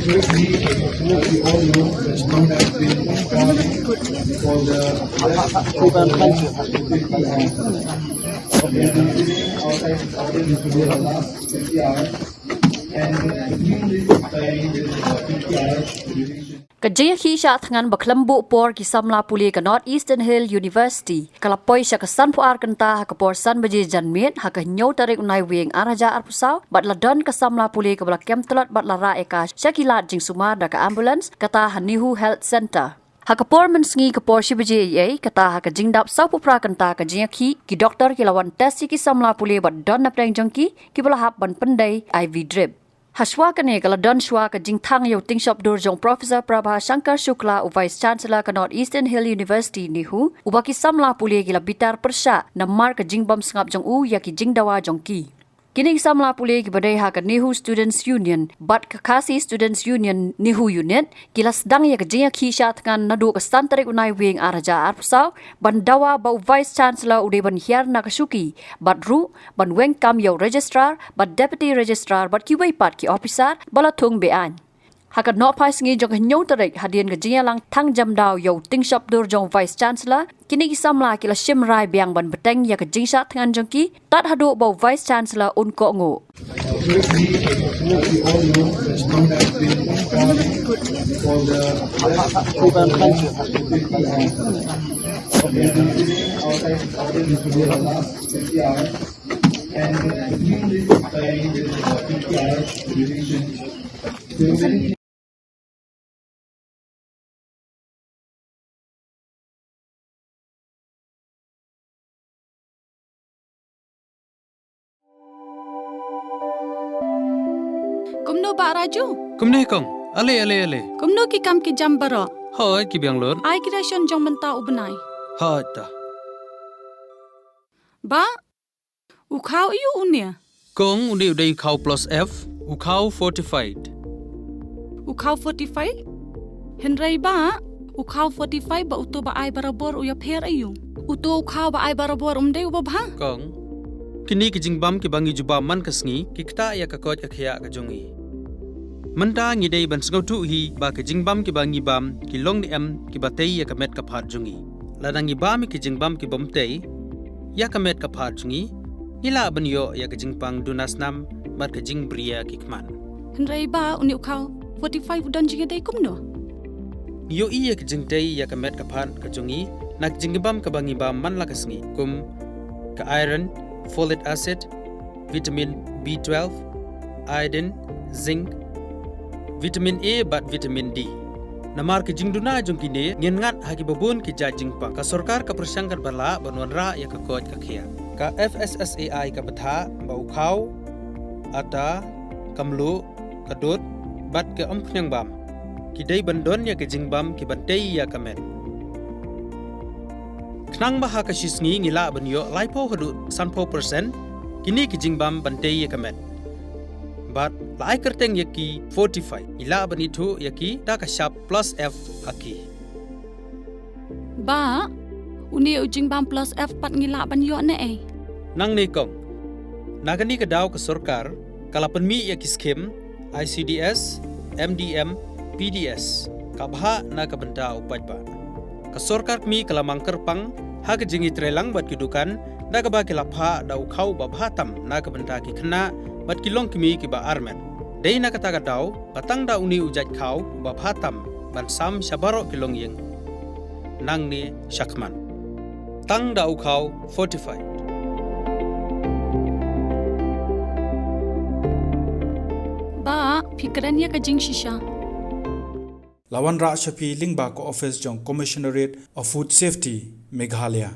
We all know that Trump has been calling for the to be the last 50 hours, and numerous time with 50 hours duration. Kejaya kisah dengan berkelembu por kisamla puli ke North Eastern Hill University. Kalapoi sya kesan puar kenta keporsan beji janmit hak nyau tarik unai wing araja arpusau bat ladon kesamla puli ke belakem telat bat lara eka syakilat jing sumar da ke ambulans kata Hanihu Health Center. Hakapor mensengi kepor si beji ye kata hak jingdap sau pupra kenta ke jingaki ki doktor ki lawan tes ki samla puli bat don napdang jongki ki belahap ban pendai IV drip. Haswa kene kalau don shwa ke jingthang yo ting shop dur jong Professor Prabha Shankar Shukla u Vice Chancellor ke North Eastern Hill University nihu ubaki samla puli gila bitar persya namar ke jingbam sengap jong u ya ki jingdawa jong ki. Kini samla puli ki badai ha ke nihu Students Union bat ke kasi Students Union nihu unit gila sedang ya ke jingya ki sya dengan nadu ke santarik unai wing araja arpsau bandawa bau Vice Chancellor ude ban hiar na kesuki bat ru ban weng kam yo registrar bat deputy registrar bat ki wei pat ki officer bala thung be an hakat no pai singi jong nyau tarik hadian ke jingya lang thang jam daw yo ting shop dur jong Vice Chancellor kini ki samla kila shimrai biang ban beteng ya ke jingsha thangan jong ki tat hadu bau Vice Chancellor un ko ngo. We all know that Trump has been calling for the to be the last 50 hours, and numerous time with 50 hours duration. Kumno ba Raju? Kumne kong, ale. Kumno ki kam ki jam baro. Hoi ki biang lor. Ai ki ration jong menta ubnai. Hoi ta. Ba ukau iu unia. Kong undi udai ukau plus F, ukau fortified. Ukau 45? Henry ba ukau 45 ba uto ba ai barabor uya pher ayu. Uto ukau ba ai barabor umde uba ba? Kong, kini ki jingbam ki bangi juba man kasngi ki kta ya ka kot ka khya ka jongi. Menta ngi dei ban sngau tu hi ba ki jingbam ki bangi bam ki long ni em ki batei ya ka met ka phat jongi. Ladangi bam ki jingbam ki bom tei ya ka met ka phat jongi. Ila ban yo ya ka jingpang dunasnam mat ka jing bria ki kman. Henry ba uni ukau 45 udan jinga dei kumno. Yo i ya ka jing tei ya ka met ka phat ka jongi nak jingbam ka bangi bam man la kasngi kum ka iron, folic acid, vitamin B12, iodine, zinc, vitamin A bat vitamin D. Namar ke jingduna jong kini ngin ngat hagi babun ki jajing pa ka sarkar ka persangkar bala banwanra ya ka kot ka khia. Ka FSSAI ka batha bau khau ata kamlu kadut bat ke ompnyang bam. Ki dei bandon ya ke jingbam ki bantei ya kamet. Knang baha ka shisngi ngila banyo laipo hadu sanpo persen kini ki jingbam bantei ya kamet. But lai kerteng yaki 45 ila banitu yaki ta ka sharp plus F haki. Ba uni ujing bam plus F pat ngila ban yo ne ai. Nang ne kong nagani ka daw ka sarkar kala panmi yaki skim ICDS, MDM, PDS ka bha na ka banta upaj ba. Ka sarkar mi kala mangker pang ha ka jingi trelang bat kidukan da ka ba kilapha daw khau ba bhatam na ka banta ki khna bat kilong kimi ki ba armen. Dei na kata ka daw patang da uni ujaj khau ba bhatam ban sam shabaro kilong yeng. Nang ni shakman. Tang da ukhau fortified. Ba fikrannya ka jing shisha. Lawan Ra Shafi Lingba ko office jong Commissionerate of Food Safety Meghalaya.